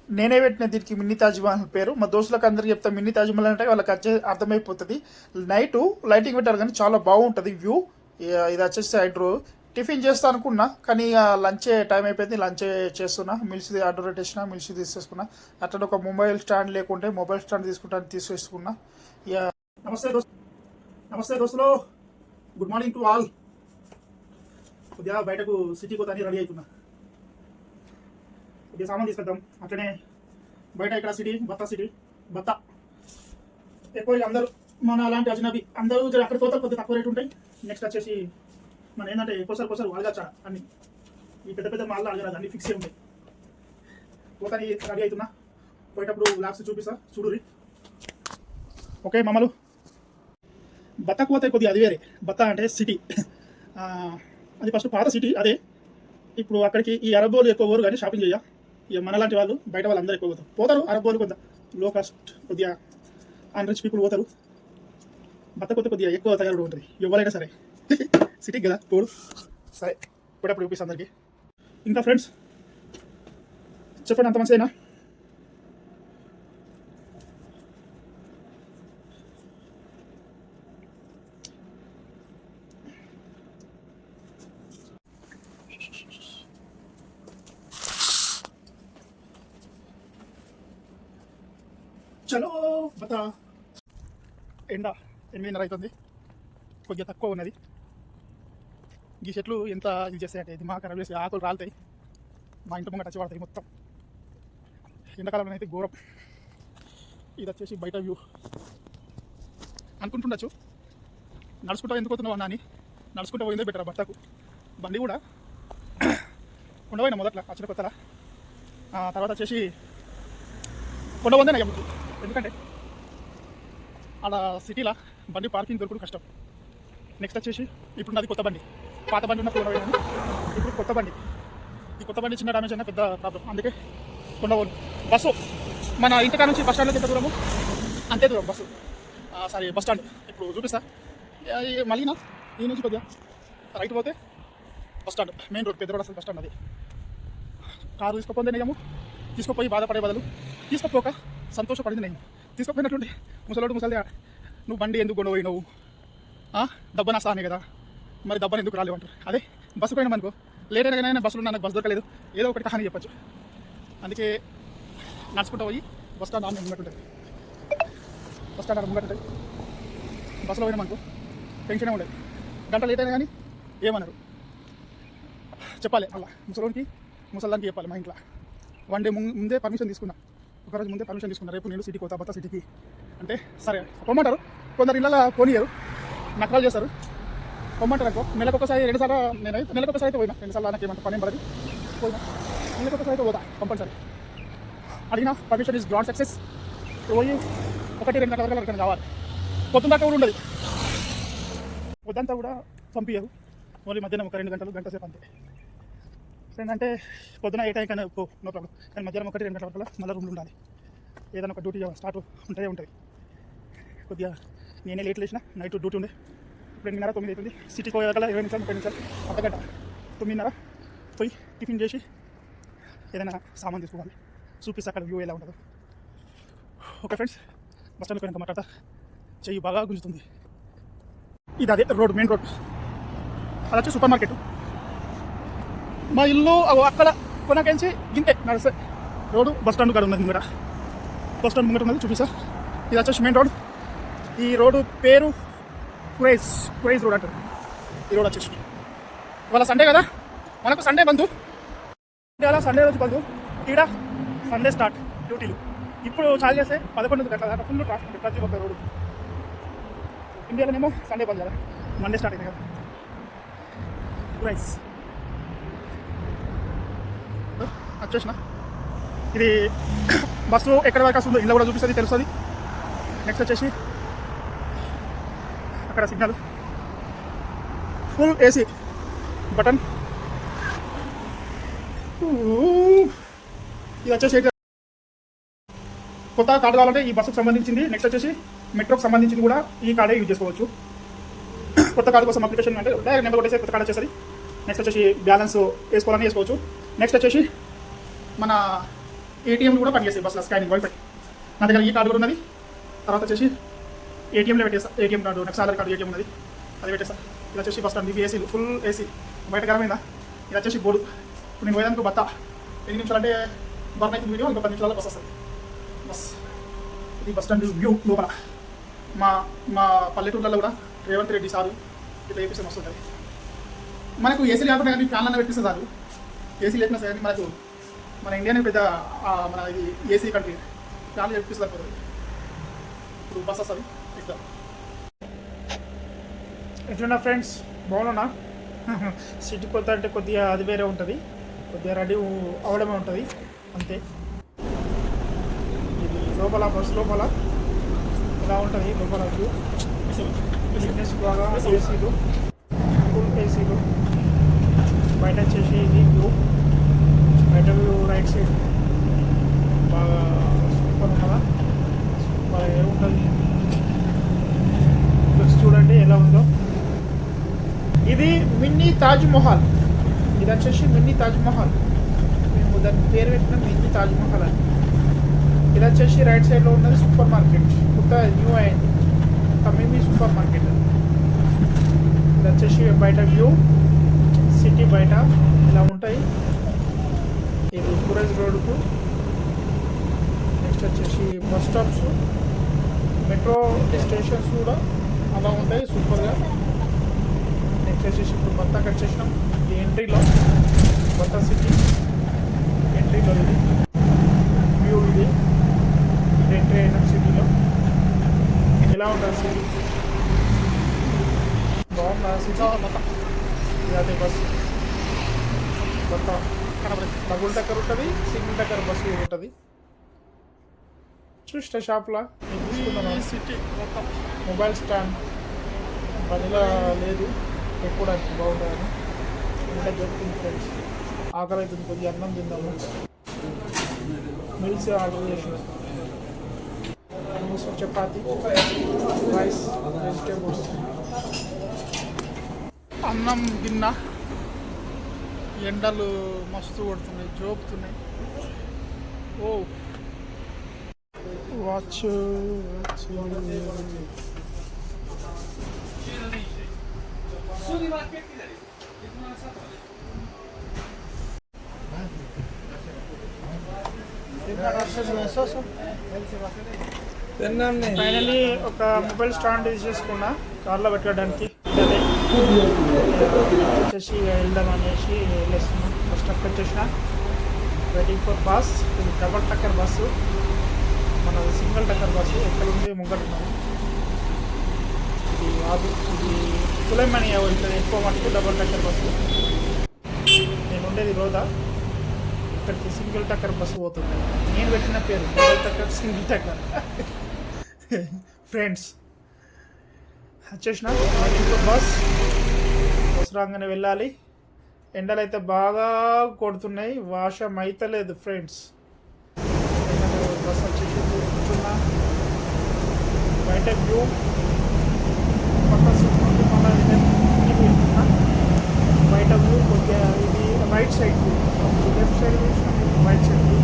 నేనే పెట్టిన దీనికి మినీ తాజ్ మహల్ పేరు. మా దోస్తులకు అందరికి చెప్తా మినీ తాజ్ మహల్ అంటే వాళ్ళకి అర్థమైపోతుంది. నైట్ లైటింగ్ పెట్టారు కానీ చాలా బాగుంటుంది వ్యూ. ఇది వచ్చేసి సైడ్ రో. టిఫిన్ చేస్తా అనుకున్నా కానీ ఇక లంచ్ టైం అయిపోయింది. లంచ్ చేస్తున్నా. మిల్స్ ఆర్డర్ పెట్టేసిన, మిల్స్ తీసేసుకున్నా. అట్లా ఒక మొబైల్ స్టాండ్ లేకుంటే మొబైల్ స్టాండ్ తీసుకుంటాను, తీసేసుకున్నా. ఇక నమస్తే దోస్తులు, గుడ్ మార్నింగ్ టు ఆల్. కొద్దిగా బయటకు సిటీకి పోతాని రెడీ అవుతున్నా. కొద్దిగా సామాన్ తీసుకెళ్తాం. అట్లనే బయట ఇక్కడ సిటీ బత్త ఎక్కువ అందరూ మన అలాంటి అజనబీ అందరూ అక్కడ పోతారు, కొద్దిగా తక్కువ రేటు ఉంటాయి. నెక్స్ట్ వచ్చేసి మన ఏంటంటే కొసరు అలగచ్చా అన్ని ఈ పెద్ద పెద్ద మాల్లో అలగరాదు, అన్ని ఫిక్స్ ఉంటాయి. పోతాని రెడీ అవుతున్నా. పోయేటప్పుడు బ్లాగ్స్ చూపిస్తా, చూడురి. ఓకే మమ్మలు, బత్తకు పోతే కొద్దిగా అది వేరే. బత్త అంటే సిటీ, అది ఫస్ట్ పాత సిటీ అదే. ఇప్పుడు అక్కడికి ఈ అరబ్బోలు ఎక్కువ పోరు కానీ షాపింగ్ చేయ. ఇక మనలాంటి వాళ్ళు బయట వాళ్ళు అందరూ ఎక్కువ పోతారు. అరబ్బోలు కొంత లో కాస్ట్, కొద్దిగా అన్రిచ్ పీపుల్ పోతారు. బత్త కొత్త కొద్దిగా ఎక్కువ తయారు ఉంటుంది. ఎవరైనా సరే సిటీకి కదా పోడు. సరే ఇప్పుడప్పుడు చూపిస్తాను అందరికి. ఇంకా ఫ్రెండ్స్ చెప్పండి, అంత మంచిదేనా? చలో బత. ఎండ 8:30 అవుతుంది, కొద్దిగా తక్కువ ఉన్నది. ఈ చెట్లు ఎంత ఇది చేస్తాయంటే ఇది మా ఖరాబ్ చేసి ఆకులు రాలుతాయి. మా ఇంటి ముంగట వచ్చి పడతాయి మొత్తం. ఎండాకాలంలో అయితే ఘోరం. ఇది వచ్చేసి బయట వ్యూ. అనుకుంటుండొచ్చు నడుచుకుంటా ఎందుకు పోతున్నావు అన్న అని. నడుచుకుంటూ పోయిందే బెటర్. బట్టకు బండి కూడా కొండపోయినా మొదట్లో వచ్చిన కొత్తలా. తర్వాత వచ్చేసి కొండ పోందే నాకు ఎందుకంటే అలా సిటీలో బండి పార్కింగ్ దొరకడం కష్టం. నెక్స్ట్ వచ్చేసి ఇప్పుడు నాది కొత్త బండి. పాత బండి ఉన్నప్పుడు కొండ, ఇప్పుడు కొత్త బండి. ఈ కొత్త బండి చిన్న డ్యామేజ్ అయినా పెద్ద ప్రాబ్లం. అందుకే కొండ పోను. బస్సు మన ఇంటికా నుంచి బస్ స్టాండ్లోకి ఎంత దూరము అంతే దూరం బస్సు. సారీ బస్ స్టాండ్ ఇప్పుడు చూపిస్తా. మళ్ళీనా ఈ నుంచి కొద్దిగా రైట్ పోతే బస్ స్టాండ్, మెయిన్ రోడ్, పెద్ద రోడ్. అసలు బస్ స్టాండ్ అది. కారు తీసుకోపోతే నేను తీసుకుపోయి బాధపడే బదులు తీసుకుపోక సంతోషపడింది. నేను తీసుకుపోయినట్టుండి ముసలిదా నువ్వు బండి ఎందుకు కొండ పోయినావు, దబ్బనా సానే కదా, మరి దబ్బని ఎందుకు రాలేవు అంటారు. అదే బస్సు పోయినాం అనుకో, లేట్ అయినా బస్సులో నాకు బస్సు దొరకలేదు, ఏదో ఒకటి కహాని చెప్పచ్చు. అందుకే నడుచుకుంటూ పోయి బస్ స్టాండ్ ఆమె ముంగట్టుంటుంది. బస్ స్టాండ్ ఆడ ముంగట్టుంటుంది. బస్సులో పోయినాం అనుకో టెన్షనే ఉండదు. గంట లేట్ అయినా కానీ ఏమన్నారు చెప్పాలి. అలా ముసలానికి చెప్పాలి. మా ఇంట్లో 1 డే ముందే పర్మిషన్ తీసుకున్నా. ఒకరోజు ముందే పర్మిషన్ తీసుకున్నా. రేపు నేను సిటీకి పోతా, బత్త సిటీకి అంటే సరే పొమ్మంటారు. కొందరు ఇళ్ళలో పోనీయరు, నకరాలు చేస్తారు. పొమ్మంటారు అనుకో. నెలకొకసారి 2 సార్లు, నేనైతే నెలకొకసారి అయితే పోయినా. 2 సార్లు నాకు ఏమంటారు పని పడది, పోయినా. నెలకొకసారి అయితే పోతా కంపల్సరీ. అడిగినా పర్మిషన్ ఈజ్ గ్రాండ్ సక్సెస్. పోయి 1-2 గంటల వరకు అక్కడ కావాలి. పొద్దున్న దాకా కూడా ఉండదు, పొద్దంతా కూడా పంపించరు. ఓన్లీ మధ్యాహ్నం ఒక 2 గంట సేపు అంతే. ఏంటంటే పొద్దున ఏ టైం కానీ నో ప్రాబ్లం. కానీ మధ్యాహ్నం 1-2 గంటల వరకు మళ్ళీ రూమ్లో ఉండాలి. ఏదైనా ఒక డ్యూటీ స్టార్ట్ ఉంటుంది. కొద్దిగా నేనే లేట్ లేచిన. నైట్ డ్యూటీ ఉండే. ఇప్పుడు 8:30-9 అవుతుంది. సిటీకి పోయేదాకా 20 నిమిషాలు 30 నిమిషాలు, అర్ధగంట. 9:30 పోయి టిఫిన్ చేసి ఏదైనా సామాన్ తీసుకోవాలి. చూపిస్తే అక్కడ వ్యూ ఎలా ఉంటుందో. ఓకే ఫ్రెండ్స్, బస్ స్టాండ్కి పోయినాక మాట్లాడతా. చెయ్యి బాగా గుంజుతుంది. ఇది అదే రోడ్, మెయిన్ రోడ్. అది వచ్చి సూపర్ మార్కెట్. మా ఇల్లు అక్కడ కొనకెంచి గింతే నడిస్తే రోడ్డు బస్ స్టాండ్ కాడ ఉన్నది. ముంగట బస్ స్టాండ్ ముంగట ఉన్నది చూపిస్తా. ఇది వచ్చేసి మెయిన్ రోడ్. ఈ రోడ్డు పేరు క్రేజ్ రోడ్ అంటారు. ఈ రోడ్ వచ్చేసి ఇవాళ సండే కదా, మనకు సండే బంధు. ఇవాళ సండే రోజు బంధు. ఇక్కడ సండే స్టార్ట్ డ్యూటీలు. ఇప్పుడు చాలు చేస్తే 11 గంటల దాకా ఫుల్ ట్రాఫిక్ ప్రతి ఒక్క రోడ్డు. ఇండియాలోనేమో సండే బంద్ కదా, మండే స్టార్ట్ అయింది కదా. క్రేజ్ వచ్చేసిన. ఇది బస్సు ఎక్కడ వరకు వస్తుందో ఇలా కూడా చూపిస్తుంది, తెలుస్తుంది. నెక్స్ట్ వచ్చేసి అక్కడ సిగ్నల్, ఫుల్ ఏసీ బటన్. ఇది వచ్చేసి కొత్త కార్డు కావాలంటే ఈ బస్సుకు సంబంధించింది. నెక్స్ట్ వచ్చేసి మెట్రోకి సంబంధించింది కూడా ఈ కార్డే యూజ్ చేసుకోవచ్చు. కొత్త కార్డు కోసం అప్లికేషన్ అంటే డైరెక్ట్ నెంబర్ కొట్టేసి కొత్త కార్డు వచ్చేసరి. నెక్స్ట్ వచ్చేసి బ్యాలెన్స్ వేసుకోవాలని వేసుకోవచ్చు. నెక్స్ట్ వచ్చేసి మన ఏటీఎంలు కూడా పనిచేస్తాయి బస్సులో స్కానింగ్ వైఫై. నా దగ్గర ఈ కార్డు కూడా ఉన్నది. తర్వాత వచ్చేసి ఏటీఎంలో పెట్టేస్తా. ఏటీఎం కార్డు నాకు సాలరీ కార్డు ఏటీఎం ఉన్నది, అది పెట్టేస్తా. ఇలా వచ్చేసి బస్ స్టాండ్ ఇవి ఏసీలు ఫుల్ ఏసీ, బయట గరమైందా. ఇలా వచ్చేసి బోర్డు. ఇప్పుడు నేను పోయేదానికి బత్తా ఎన్ని నిమిషాలు అంటే బర్న్ అవుతుంది వీడియో, ఇంకో 10 నిమిషాల్లో బస్ వస్తుంది. బస్ ఇది బస్ స్టాండ్ వ్యూ లోపల. మా మా పల్లెటూర్లలో కూడా రేవంత్ రెడ్డి సారు ఇట్లా వేపిస్తే వస్తుంటుంది. మనకు ఏసీలు కాకుండా కానీ ఫ్యాన్లన్నా పెట్టిస్తే చాలు. ఏసీ లేపినా సరే మనకు మన ఇండియానే పెద్ద మన ఇది ఏసీ కంట్రీ, ఫ్యాన్లు చెప్పిస్తే పోతుంది. ఇప్పుడు బస్ వస్తుంది ఎక్కువ. ఎట్లున్నా ఫ్రెండ్స్, బాగున్నా? సిటీ కొత్త అంటే కొద్దిగా అది వేరే ఉంటుంది, కొద్దిగా రెడీ అవడమే ఉంటుంది అంతే. ఇది లోపల బస్ లోపల ఇలా ఉంటుంది. లోపల వ్యూ బిజినెస్ బాగా ఏసీలు, ఫుల్ ఏసీలు. బయట వచ్చేసి ఇది వ్యూ, బయట వ్యూ రైట్ సైడ్ బాగా సూపర్ ఉంటుందా, సూపర్ ఏముంటుంది. చూడండి ఎలా ఉందో. ఇది మినీ తాజ్ మహల్. ఇది వచ్చేసి మినీ తాజ్ మహల్. మేము దాని పేరు పెట్టిన మినీ తాజ్ మహల్ అని. ఇది వచ్చేసి రైట్ సైడ్లో ఉన్నది సూపర్ మార్కెట్, కొత్త న్యూ అయింది తమీమీ సూపర్ మార్కెట్. ఇది వచ్చేసి బయట వ్యూ, సిటీ బయట ఇలా ఉంటాయి. ఇది కూరేజ్ రోడ్కు. నెక్స్ట్ వచ్చేసి బస్ స్టాప్స్, మెట్రో స్టేషన్స్ కూడా అలా ఉంటాయి సూపర్గా. నెక్స్ట్ వచ్చేసి ఇప్పుడు బత్తాకి వచ్చేసినాం. ఇది ఎంట్రీలో బత్తా సిటీ ఎంట్రీలో ఇది వ్యూ. ఇది ఎంట్రీ అయిన సిటీలో ఎలా ఉంటుంది సిటీ, బాగుందా సిటీ? అదే బస్సు బత్తా డబుల్ టక్కర్ ఉంటుంది, సింగిల్ టక్కర్ బస్సు ఉంటుంది. చూస్తే షాప్లో సిటీ మొబైల్ స్టాండ్ పనిలో లేదు, ఎక్కడానికి బాగుంటుందని ఇంకా దొరుకుతుంది ఫ్రెండ్స్. ఆకలి అవుతుంది, కొద్దిగా అన్నం తిందాము. మిల్స్ ఆర్డర్ చేసిన చపాతి, రైస్, వెజిటేబుల్స్, అన్నం గిన్నె. ఎండలు మస్తు కొడుతున్నాయి, జోపుతున్నాయి. ఓ వాచ్ ఫైనలీ ఒక మొబైల్ స్టాండ్ చేసుకున్నా కార్లో పెట్టుకోవడానికి. వచ్చేసి వెళ్దాం అనేసి వెళ్ళేస్తున్నాం. ఫస్ట్ అక్కడ వచ్చేసిన వెయిటింగ్ ఫర్ బస్. ఇది డబల్ టక్కర్ బస్సు, మన సింగిల్ టక్కర్ బస్సు. ఎక్కడ ఉంది ముంగట్టున్నాము. ఇది కాదు, ఇది సులైమాని వెళ్తుంది ఎక్కువ మటుకు డబల్ టక్కర్ బస్సు. నేను ఉండేది రోదా, ఇక్కడికి సింగిల్ టక్కర్ బస్సు పోతుంది. నేను పెట్టిన పేరు డబల్ టక్కర్, సింగిల్ టక్కర్. ఫ్రెండ్స్ వచ్చేసిన బస్ రాగానే వెళ్ళాలి. ఎండలు అయితే బాగా కొడుతున్నాయి, వాషం అయితే లేదు ఫ్రెండ్స్. బస్ వచ్చేసి కూర్చున్నా. బయట వ్యూ పక్క సీట్ నుండి మళ్ళీ వెళ్తున్నా. బయట వ్యూ కొద్దిగా ఇది right side view, left side right side view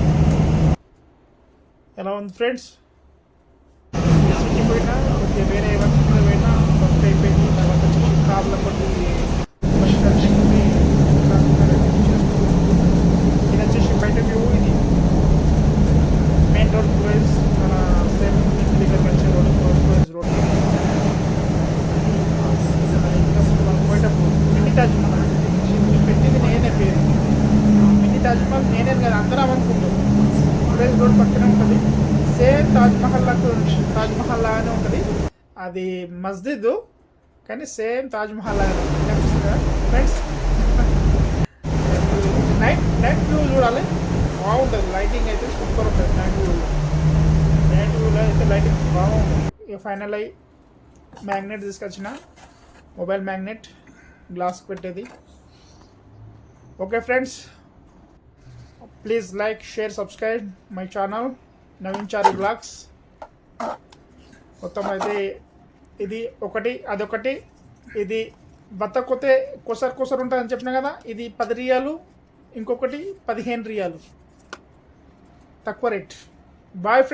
ఎలా ఉంది ఫ్రెండ్స్. సిటీ పోయినా కొద్దిగా వేరే వర్క్ పోయినా వర్క్ అయిపోయింది. తర్వాత వచ్చేసి కార్లో కొన్ని ఇది వచ్చేసి బయట వ్యూ. ఇది మెయిన్ రోడ్ క్రూయిజ్, మన సేమ్ దగ్గర వచ్చే రోడ్ క్రూయిజ్ రోడ్. బయట మినీ తాజ్ మహల్ పెట్టింది నేనే పేరు. మినీ తాజ్ మహల్ నేనే కదా అందరం అనుకుంటాం. క్రూయిజ్ రోడ్ పక్కనే ఉంటుంది. సేమ్ తాజ్ మహల్ లాగానే ఉంటుంది. అది మస్జిద్ కానీ సేమ్ తాజ్ మహల్ లాగానే కనిపిస్తుంది కదా ఫ్రెండ్స్. నైట్ వ్యూ చూడాలి, బాగుంటుంది. లైటింగ్ అయితే సూపర్ ఉంటుంది. నైట్ వ్యూలో అయితే లైటింగ్ బాగుంటుంది. ఇక ఫైనల్ అయ్యి మ్యాగ్నెట్ తీసుకొచ్చిన, మొబైల్ మ్యాగ్నెట్ గ్లాస్కి పెట్టేది. Okay friends, please like, share, subscribe my channel Naveen Chari vlogs. మొత్తం అయితే ఇది ఒకటి, అదొకటి. ఇది బత్త కొసరు ఉంటుందని చెప్పినా కదా. ఇది 10 రియాలు, ఇంకొకటి 15 రియాలు. తక్కువ రేట్. Bye friends.